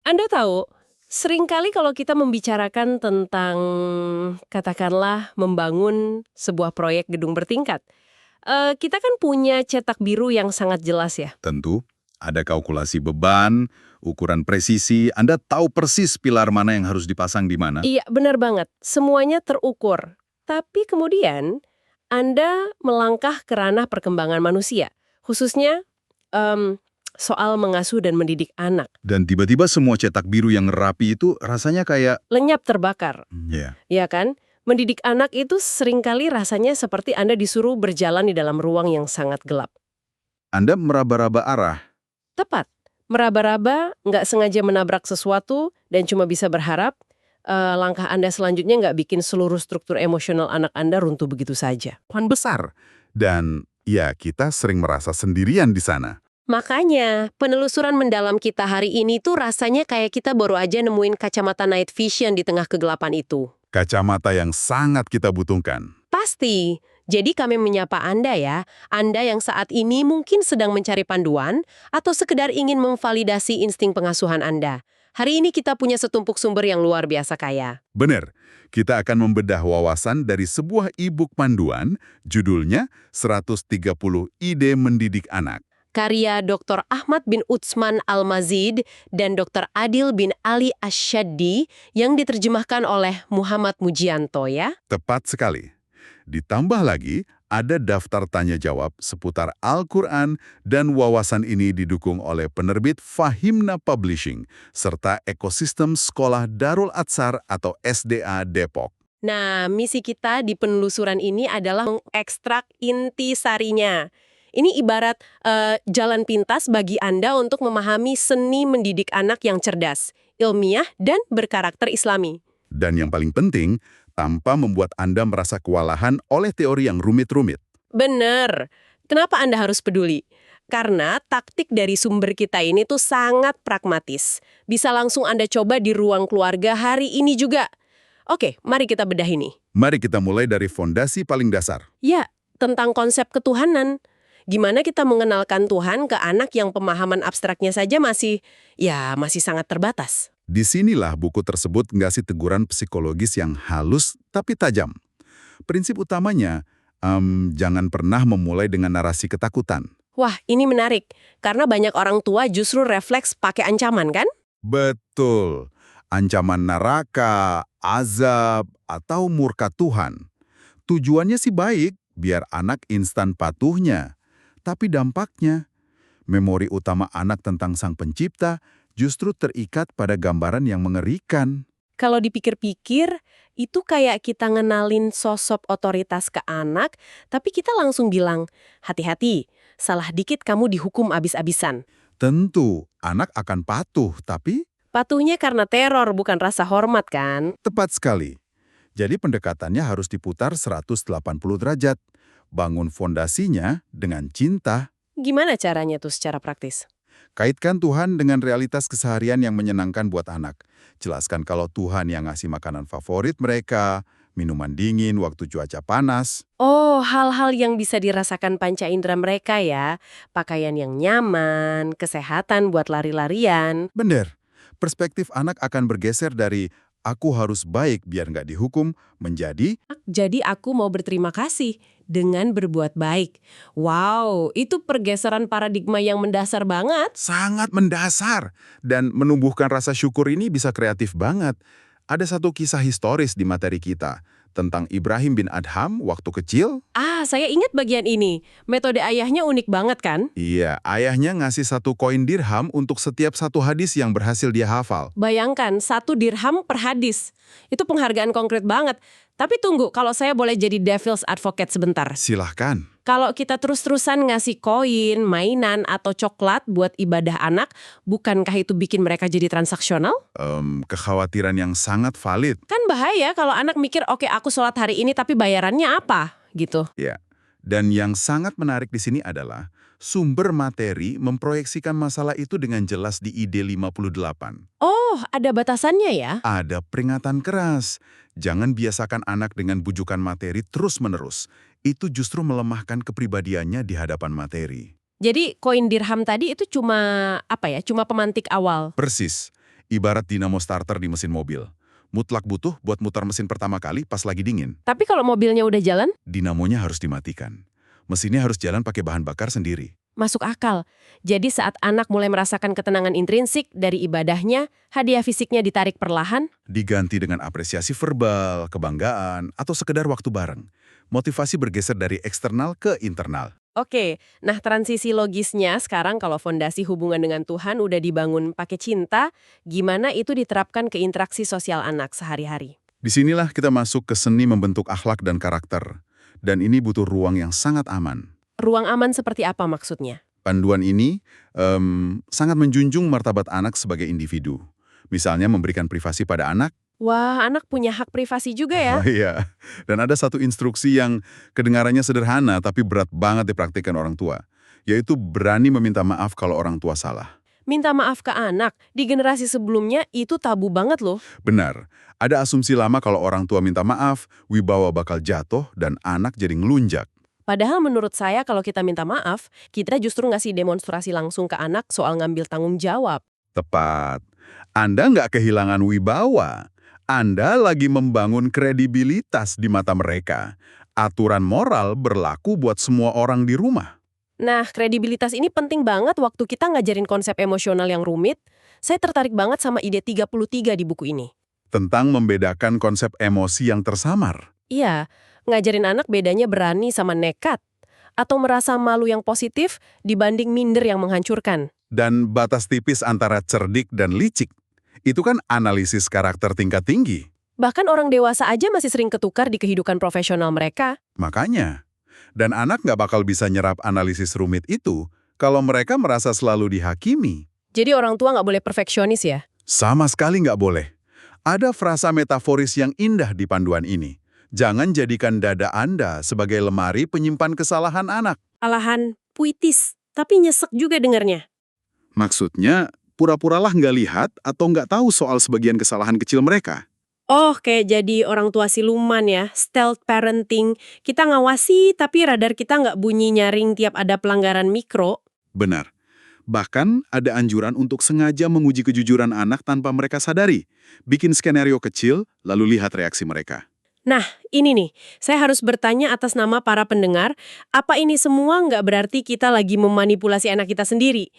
Anda tahu, seringkali kalau kita membicarakan tentang, katakanlah, membangun sebuah proyek gedung bertingkat, kita kan punya cetak biru yang sangat jelas ya. Tentu, ada kalkulasi beban, ukuran presisi, Anda tahu persis pilar mana yang harus dipasang di mana. Iya, benar banget. Semuanya terukur. Tapi kemudian, Anda melangkah ke ranah perkembangan manusia. Khususnya, soal mengasuh dan mendidik anak. Dan tiba-tiba semua cetak biru yang rapi itu rasanya kayak, Lenyap terbakar. ya, Ya kan? Mendidik anak itu seringkali rasanya seperti Anda disuruh berjalan di dalam ruang yang sangat gelap. Anda meraba-raba arah. Tepat. Meraba-raba, nggak sengaja menabrak sesuatu, dan cuma bisa berharap langkah Anda selanjutnya nggak bikin seluruh struktur emosional anak Anda runtuh begitu saja. Tuhan besar. Dan ya, kita sering merasa sendirian di sana. Makanya, penelusuran mendalam kita hari ini tuh rasanya kayak kita baru aja nemuin kacamata night vision di tengah kegelapan itu. Kacamata yang sangat kita butuhkan. Pasti. Jadi kami menyapa Anda ya, Anda yang saat ini mungkin sedang mencari panduan atau sekedar ingin memvalidasi insting pengasuhan Anda. Hari ini kita punya setumpuk sumber yang luar biasa kaya. Benar, kita akan membedah wawasan dari sebuah e-book panduan, judulnya 130 Ide Mendidik Anak. Karya Dr. Ahmad bin Utsman Al-Mazid dan Dr. Adil bin Ali Asyaddi yang diterjemahkan oleh Muhammad Mujianto ya. Tepat sekali. Ditambah lagi, ada daftar tanya-jawab seputar Al-Quran dan wawasan ini didukung oleh penerbit Fahimna Publishing serta ekosistem Sekolah Darul Atsar atau SDA Depok. Nah, misi kita di penelusuran ini adalah mengekstrak inti sarinya. Ini ibarat jalan pintas bagi Anda untuk memahami seni mendidik anak yang cerdas, ilmiah, dan berkarakter Islami. Dan yang paling penting, tanpa membuat Anda merasa kewalahan oleh teori yang rumit-rumit. Bener. Kenapa Anda harus peduli? Karena taktik dari sumber kita ini tuh sangat pragmatis. Bisa langsung Anda coba di ruang keluarga hari ini juga. Oke, mari kita bedah ini. Mari kita mulai dari fondasi paling dasar. Ya, tentang konsep ketuhanan. Gimana kita mengenalkan Tuhan ke anak yang pemahaman abstraknya saja masih sangat terbatas. Disinilah buku tersebut ngasih teguran psikologis yang halus tapi tajam. Prinsip utamanya, jangan pernah memulai dengan narasi ketakutan. Wah, ini menarik. Karena banyak orang tua justru refleks pakai ancaman, kan? Betul. Ancaman neraka, azab, atau murka Tuhan. Tujuannya sih baik, biar anak instan patuhnya. Tapi dampaknya, memori utama anak tentang Sang Pencipta justru terikat pada gambaran yang mengerikan. Kalau dipikir-pikir, itu kayak kita ngenalin sosok otoritas ke anak, tapi kita langsung bilang, hati-hati, salah dikit kamu dihukum abis-abisan. Tentu, anak akan patuh, tapi Patuhnya karena teror, bukan rasa hormat, kan? tepat sekali. Jadi pendekatannya harus diputar 180 derajat. Bangun fondasinya dengan cinta. Gimana caranya tuh secara praktis? Kaitkan Tuhan dengan realitas keseharian yang menyenangkan buat anak. Jelaskan kalau Tuhan yang ngasih makanan favorit mereka, minuman dingin waktu cuaca panas. Oh, hal-hal yang bisa dirasakan panca indera mereka ya. Pakaian yang nyaman, kesehatan buat lari-larian. Bener, perspektif anak akan bergeser dari aku harus baik biar nggak dihukum menjadi Jadi aku mau berterima kasih dengan berbuat baik. Wow, itu pergeseran paradigma yang mendasar banget. sangat mendasar. Dan menumbuhkan rasa syukur ini bisa kreatif banget. Ada satu kisah historis di materi kita tentang Ibrahim bin Adham waktu kecil. Ah, saya ingat bagian ini. Metode ayahnya unik banget kan? Iya, ayahnya ngasih 1 koin dirham untuk setiap 1 hadis yang berhasil dia hafal. Bayangkan, 1 dirham per hadis. Itu penghargaan konkret banget. Tapi tunggu, kalau saya boleh jadi devil's advocate sebentar. Silahkan. Kalau kita terus-terusan ngasih koin, mainan, atau coklat buat ibadah anak, bukankah itu bikin mereka jadi transaksional? Kekhawatiran yang sangat valid. Kan bahaya kalau anak mikir, oke aku sholat hari ini tapi bayarannya apa? Gitu. Ya. Dan yang sangat menarik di sini adalah sumber materi memproyeksikan masalah itu dengan jelas di ID 58. Oh, ada batasannya ya? Ada peringatan keras. Jangan biasakan anak dengan bujukan materi terus-menerus. Itu justru melemahkan kepribadiannya di hadapan materi. Jadi koin dirham tadi itu cuma pemantik awal. Persis. Ibarat dinamo starter di mesin mobil. Mutlak butuh buat mutar mesin pertama kali pas lagi dingin. Tapi kalau mobilnya udah jalan, Dinamonya harus dimatikan. Mesinnya harus jalan pakai bahan bakar sendiri. masuk akal. Jadi saat anak mulai merasakan ketenangan intrinsik dari ibadahnya, hadiah fisiknya ditarik perlahan. Diganti dengan apresiasi verbal, kebanggaan, atau sekedar waktu bareng. Motivasi bergeser dari eksternal ke internal. Oke, nah transisi logisnya sekarang kalau fondasi hubungan dengan Tuhan udah dibangun pakai cinta, gimana itu diterapkan ke interaksi sosial anak sehari-hari? Disinilah kita masuk ke seni membentuk akhlak dan karakter. Dan ini butuh ruang yang sangat aman. Ruang aman seperti apa maksudnya? Panduan ini sangat menjunjung martabat anak sebagai individu. Misalnya memberikan privasi pada anak. Wah, anak punya hak privasi juga ya? Oh iya, dan ada satu instruksi yang kedengarannya sederhana tapi berat banget dipraktikkan orang tua, yaitu berani meminta maaf kalau orang tua salah. Minta maaf ke anak, di generasi sebelumnya itu tabu banget loh. Benar, ada asumsi lama kalau orang tua minta maaf, wibawa bakal jatuh dan anak jadi ngelunjak. Padahal menurut saya kalau kita minta maaf, kita justru ngasih demonstrasi langsung ke anak soal ngambil tanggung jawab. Tepat. Anda nggak kehilangan wibawa. Anda lagi membangun kredibilitas di mata mereka. Aturan moral berlaku buat semua orang di rumah. Nah, kredibilitas ini penting banget waktu kita ngajarin konsep emosional yang rumit. Saya tertarik banget sama ide 33 di buku ini. Tentang membedakan konsep emosi yang tersamar. Iya, ngajarin anak bedanya berani sama nekat. Atau merasa malu yang positif dibanding minder yang menghancurkan. Dan batas tipis antara cerdik dan licik. Itu kan analisis karakter tingkat tinggi. Bahkan orang dewasa aja masih sering ketukar di kehidupan profesional mereka. Makanya. Dan anak nggak bakal bisa nyerap analisis rumit itu kalau mereka merasa selalu dihakimi. Jadi orang tua nggak boleh perfeksionis ya? Sama sekali nggak boleh. Ada frasa metaforis yang indah di panduan ini. Jangan jadikan dada Anda sebagai lemari penyimpan kesalahan anak. Alahan puitis, tapi nyesek juga dengernya. Maksudnya, pura-puralah nggak lihat atau nggak tahu soal sebagian kesalahan kecil mereka. Oh, kayak jadi orang tua siluman ya, stealth parenting. Kita ngawasi, tapi radar kita nggak bunyi nyaring tiap ada pelanggaran mikro. Benar. Bahkan ada anjuran untuk sengaja menguji kejujuran anak tanpa mereka sadari. Bikin skenario kecil, lalu lihat reaksi mereka. Nah, ini nih, saya harus bertanya atas nama para pendengar, apa ini semua nggak berarti kita lagi memanipulasi anak kita sendiri?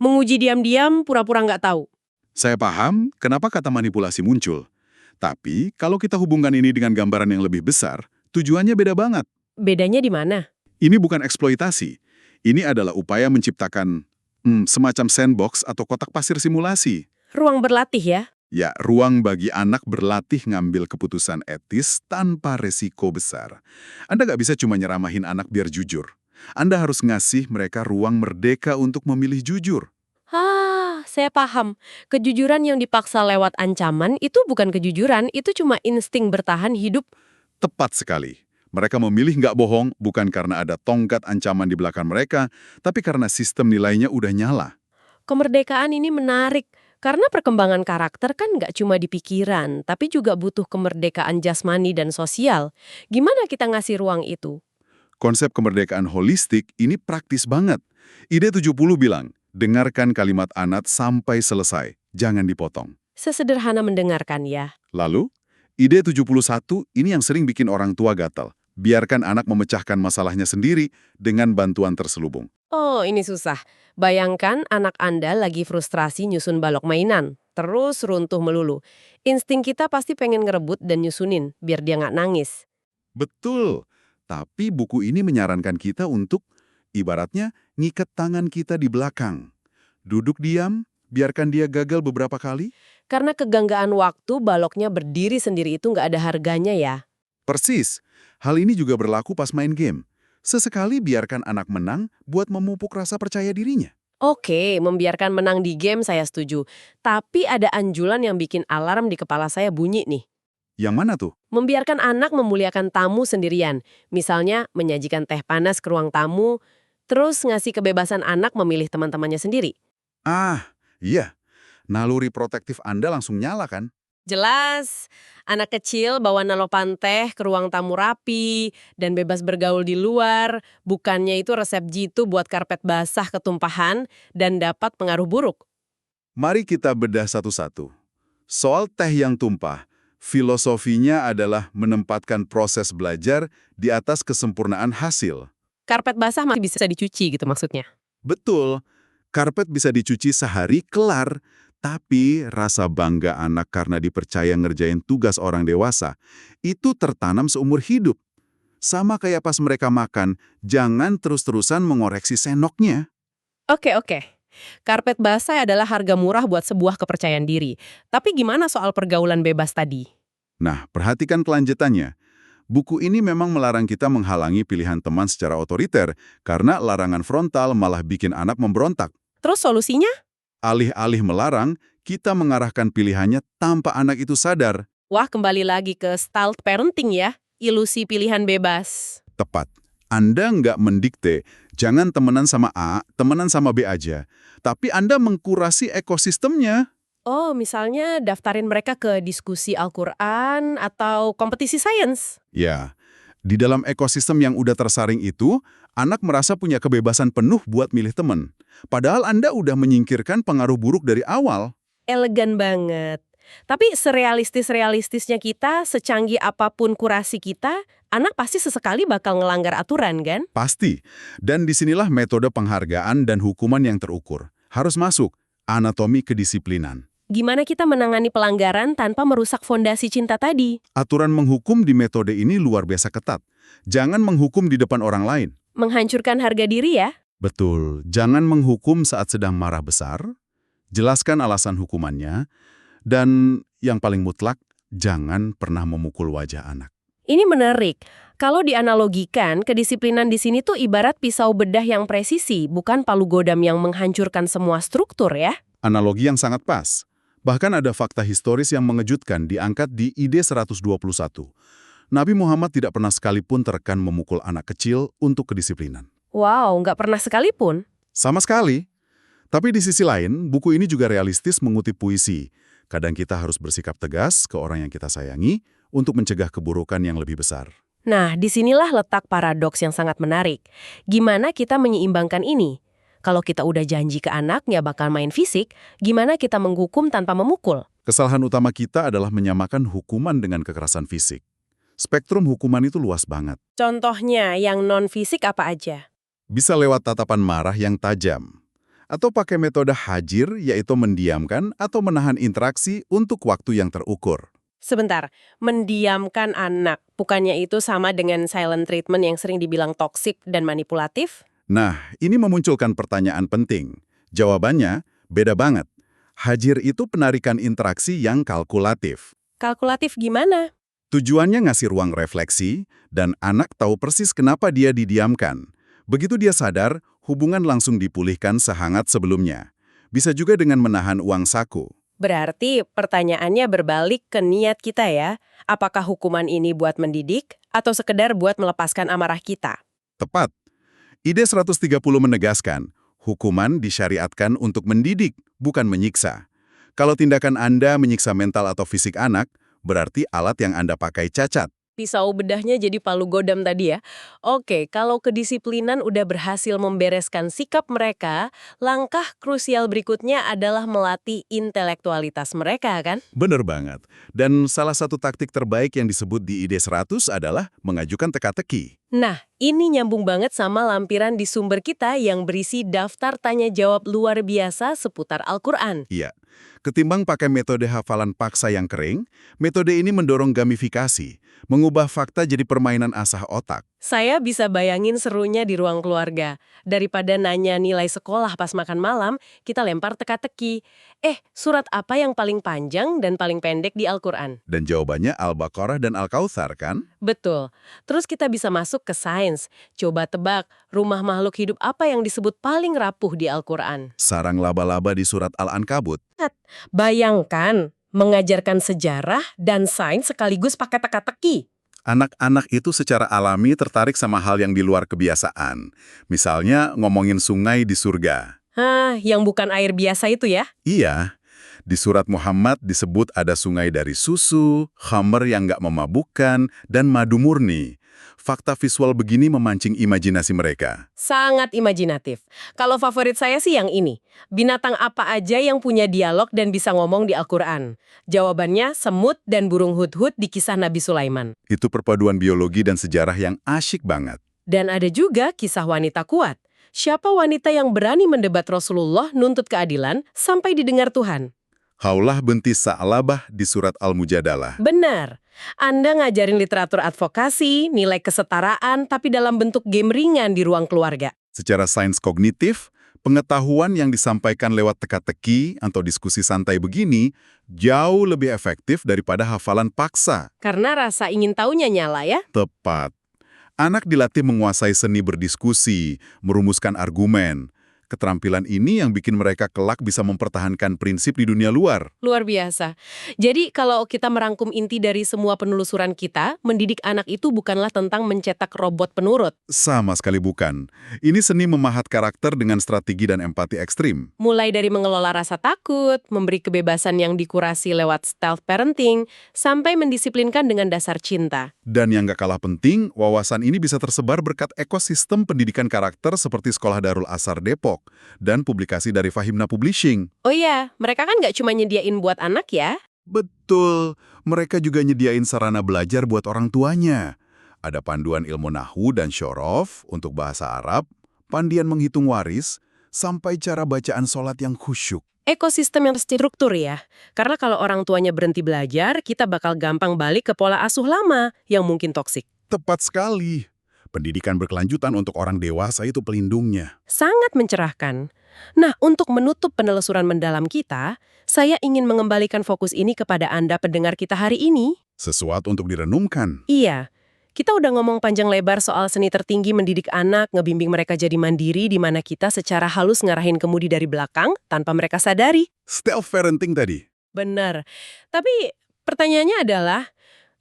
Menguji diam-diam, pura-pura nggak tahu. Saya paham kenapa kata manipulasi muncul. Tapi, kalau kita hubungkan ini dengan gambaran yang lebih besar, tujuannya beda banget. Bedanya di mana? Ini bukan eksploitasi. Ini adalah upaya menciptakan semacam sandbox atau kotak pasir simulasi. Ruang berlatih ya? Ya, ruang bagi anak berlatih ngambil keputusan etis tanpa resiko besar. Anda nggak bisa cuma nyeramahin anak biar jujur. Anda harus ngasih mereka ruang merdeka untuk memilih jujur. Saya paham. Kejujuran yang dipaksa lewat ancaman itu bukan kejujuran, itu cuma insting bertahan hidup. Tepat sekali. Mereka memilih nggak bohong bukan karena ada tongkat ancaman di belakang mereka, tapi karena sistem nilainya udah nyala. Kemerdekaan ini menarik, karena perkembangan karakter kan nggak cuma di pikiran, tapi juga butuh kemerdekaan jasmani dan sosial. Gimana kita ngasih ruang itu? Konsep kemerdekaan holistik ini praktis banget. Ide 70 bilang, dengarkan kalimat anak sampai selesai, jangan dipotong. Sesederhana mendengarkan ya. Lalu, ide 71 ini yang sering bikin orang tua gatal. Biarkan anak memecahkan masalahnya sendiri dengan bantuan terselubung. Oh, ini susah. Bayangkan anak Anda lagi frustrasi nyusun balok mainan, terus runtuh melulu. Insting kita pasti pengen ngerebut dan nyusunin, biar dia nggak nangis. Betul, tapi buku ini menyarankan kita untuk, ibaratnya, ngikat tangan kita di belakang. Duduk diam, biarkan dia gagal beberapa kali. Karena keganggaan waktu, baloknya berdiri sendiri itu nggak ada harganya ya. Persis, hal ini juga berlaku pas main game. Sesekali biarkan anak menang buat memupuk rasa percaya dirinya. Oke, membiarkan menang di game saya setuju. Tapi ada anjuran yang bikin alarm di kepala saya bunyi nih. Yang mana tuh? Membiarkan anak memuliakan tamu sendirian. Misalnya, menyajikan teh panas ke ruang tamu, terus ngasih kebebasan anak memilih teman-temannya sendiri. Iya. Naluri protektif Anda langsung nyala kan? Jelas, anak kecil bawa nalopan teh ke ruang tamu rapi dan bebas bergaul di luar. Bukannya itu resep jitu buat karpet basah ketumpahan dan dapat pengaruh buruk. Mari kita bedah satu-satu. Soal teh yang tumpah, filosofinya adalah menempatkan proses belajar di atas kesempurnaan hasil. Karpet basah masih bisa dicuci gitu maksudnya. Betul, karpet bisa dicuci sehari kelar, tapi rasa bangga anak karena dipercaya ngerjain tugas orang dewasa, itu tertanam seumur hidup. Sama kayak pas mereka makan, jangan terus-terusan mengoreksi sendoknya. Oke. Karpet basah adalah harga murah buat sebuah kepercayaan diri. Tapi gimana soal pergaulan bebas tadi? Nah, perhatikan kelanjutannya. Buku ini memang melarang kita menghalangi pilihan teman secara otoriter, karena larangan frontal malah bikin anak memberontak. Terus solusinya? Alih-alih melarang, kita mengarahkan pilihannya tanpa anak itu sadar. Wah, kembali lagi ke style parenting ya. Ilusi pilihan bebas. Tepat. Anda nggak mendikte, jangan temenan sama A, temenan sama B aja. Tapi Anda mengkurasi ekosistemnya. Oh, misalnya daftarin mereka ke diskusi Al-Quran atau kompetisi sains. Ya, di dalam ekosistem yang udah tersaring itu, anak merasa punya kebebasan penuh buat milih teman. Padahal Anda udah menyingkirkan pengaruh buruk dari awal. Elegan banget. Tapi serealistis-realistisnya kita, secanggih apapun kurasi kita, anak pasti sesekali bakal ngelanggar aturan, kan? Pasti. Dan disinilah metode penghargaan dan hukuman yang terukur. Harus masuk, anatomi kedisiplinan. Gimana kita menangani pelanggaran tanpa merusak fondasi cinta tadi? Aturan menghukum di metode ini luar biasa ketat. Jangan menghukum di depan orang lain. Menghancurkan harga diri ya? Betul, jangan menghukum saat sedang marah besar. Jelaskan alasan hukumannya. Dan yang paling mutlak, jangan pernah memukul wajah anak. Ini menarik. Kalau dianalogikan, kedisiplinan di sini tuh ibarat pisau bedah yang presisi, bukan palu godam yang menghancurkan semua struktur ya. Analogi yang sangat pas. Bahkan ada fakta historis yang mengejutkan diangkat di ID 121. Nabi Muhammad tidak pernah sekalipun terekan memukul anak kecil untuk kedisiplinan. Wow, nggak pernah sekalipun. Sama sekali. Tapi di sisi lain, buku ini juga realistis mengutip puisi. Kadang kita harus bersikap tegas ke orang yang kita sayangi untuk mencegah keburukan yang lebih besar. Nah, disinilah letak paradoks yang sangat menarik. Gimana kita menyeimbangkan ini? Kalau kita udah janji ke anak nggak bakal main fisik, gimana kita menghukum tanpa memukul? Kesalahan utama kita adalah menyamakan hukuman dengan kekerasan fisik. Spektrum hukuman itu luas banget. Contohnya, yang non-fisik apa aja? Bisa lewat tatapan marah yang tajam. Atau pakai metode hajir, yaitu mendiamkan atau menahan interaksi untuk waktu yang terukur. Sebentar, mendiamkan anak, bukannya itu sama dengan silent treatment yang sering dibilang toksik dan manipulatif? Nah, ini memunculkan pertanyaan penting. Jawabannya, beda banget. Hajir itu penarikan interaksi yang kalkulatif. Kalkulatif gimana? Tujuannya ngasih ruang refleksi, dan anak tahu persis kenapa dia didiamkan. Begitu dia sadar, hubungan langsung dipulihkan sehangat sebelumnya. Bisa juga dengan menahan uang saku. Berarti pertanyaannya berbalik ke niat kita ya. Apakah hukuman ini buat mendidik atau sekedar buat melepaskan amarah kita? Tepat. ID 130 menegaskan, hukuman disyariatkan untuk mendidik, bukan menyiksa. Kalau tindakan Anda menyiksa mental atau fisik anak, berarti alat yang Anda pakai cacat. Pisau bedahnya jadi palu godam tadi ya. Oke, kalau kedisiplinan udah berhasil membereskan sikap mereka, langkah krusial berikutnya adalah melatih intelektualitas mereka kan? Bener banget. Dan salah satu taktik terbaik yang disebut di ID 100 adalah mengajukan teka-teki. Nah, ini nyambung banget sama lampiran di sumber kita yang berisi daftar tanya-jawab luar biasa seputar Al-Quran. Iya. Ketimbang pakai metode hafalan paksa yang kering, metode ini mendorong gamifikasi, mengubah fakta jadi permainan asah otak. Saya bisa bayangin serunya di ruang keluarga. Daripada nanya nilai sekolah pas makan malam, kita lempar teka-teki. Surat apa yang paling panjang dan paling pendek di Al-Quran? Dan jawabannya Al-Baqarah dan Al-Kautsar, kan? Betul. Terus kita bisa masuk ke sains. Coba tebak, rumah makhluk hidup apa yang disebut paling rapuh di Al-Quran? Sarang laba-laba di surat Al-Ankabut. Bayangkan, mengajarkan sejarah dan sains sekaligus pakai teka-teki. Anak-anak itu secara alami tertarik sama hal yang di luar kebiasaan. Misalnya ngomongin sungai di surga. Yang bukan air biasa itu ya? Iya, di surat Muhammad disebut ada sungai dari susu, khamr yang nggak memabukkan, dan madu murni. Fakta visual begini memancing imajinasi mereka. Sangat imajinatif. Kalau favorit saya sih yang ini. Binatang apa aja yang punya dialog dan bisa ngomong di Al-Quran? Jawabannya semut dan burung hudhud di kisah Nabi Sulaiman. Itu perpaduan biologi dan sejarah yang asyik banget. Dan ada juga kisah wanita kuat. Siapa wanita yang berani mendebat Rasulullah nuntut keadilan sampai didengar Tuhan? Haulah binti Sa'labah di surat Al-Mujadalah. Benar. Anda ngajarin literatur advokasi, nilai kesetaraan, tapi dalam bentuk game ringan di ruang keluarga. Secara sains kognitif, pengetahuan yang disampaikan lewat teka-teki atau diskusi santai begini jauh lebih efektif daripada hafalan paksa. Karena rasa ingin tahunya nyala ya. Tepat. Anak dilatih menguasai seni berdiskusi, merumuskan argumen. Keterampilan ini yang bikin mereka kelak bisa mempertahankan prinsip di dunia luar. Luar biasa. Jadi kalau kita merangkum inti dari semua penelusuran kita, mendidik anak itu bukanlah tentang mencetak robot penurut. Sama sekali bukan. Ini seni memahat karakter dengan strategi dan empati ekstrim. Mulai dari mengelola rasa takut, memberi kebebasan yang dikurasi lewat stealth parenting, sampai mendisiplinkan dengan dasar cinta. Dan yang gak kalah penting, wawasan ini bisa tersebar berkat ekosistem pendidikan karakter seperti Sekolah Darul Asar Depok dan publikasi dari Fahimna Publishing. Oh iya, mereka kan nggak cuma nyediain buat anak ya. Betul, mereka juga nyediain sarana belajar buat orang tuanya. Ada panduan ilmu nahwu dan syorof untuk bahasa Arab, pandian menghitung waris, sampai cara bacaan sholat yang khusyuk. Ekosistem yang terstruktur ya. Karena kalau orang tuanya berhenti belajar, kita bakal gampang balik ke pola asuh lama yang mungkin toksik. Tepat sekali. Pendidikan berkelanjutan untuk orang dewasa itu pelindungnya. Sangat mencerahkan. Nah, untuk menutup penelusuran mendalam kita, saya ingin mengembalikan fokus ini kepada Anda pendengar kita hari ini. Sesuatu untuk direnungkan. Iya, kita udah ngomong panjang lebar soal seni tertinggi mendidik anak, ngebimbing mereka jadi mandiri, di mana kita secara halus ngarahin kemudi dari belakang tanpa mereka sadari. Stealth parenting tadi. Benar. Tapi pertanyaannya adalah,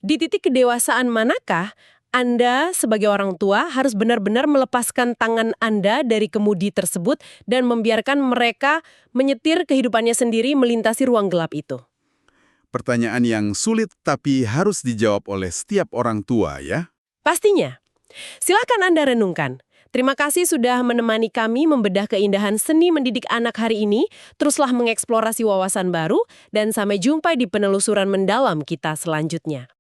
di titik kedewasaan manakah Anda sebagai orang tua harus benar-benar melepaskan tangan Anda dari kemudi tersebut dan membiarkan mereka menyetir kehidupannya sendiri melintasi ruang gelap itu? Pertanyaan yang sulit tapi harus dijawab oleh setiap orang tua ya. Pastinya. Silakan Anda renungkan. Terima kasih sudah menemani kami membedah keindahan seni mendidik anak hari ini. Teruslah mengeksplorasi wawasan baru dan sampai jumpa di penelusuran mendalam kita selanjutnya.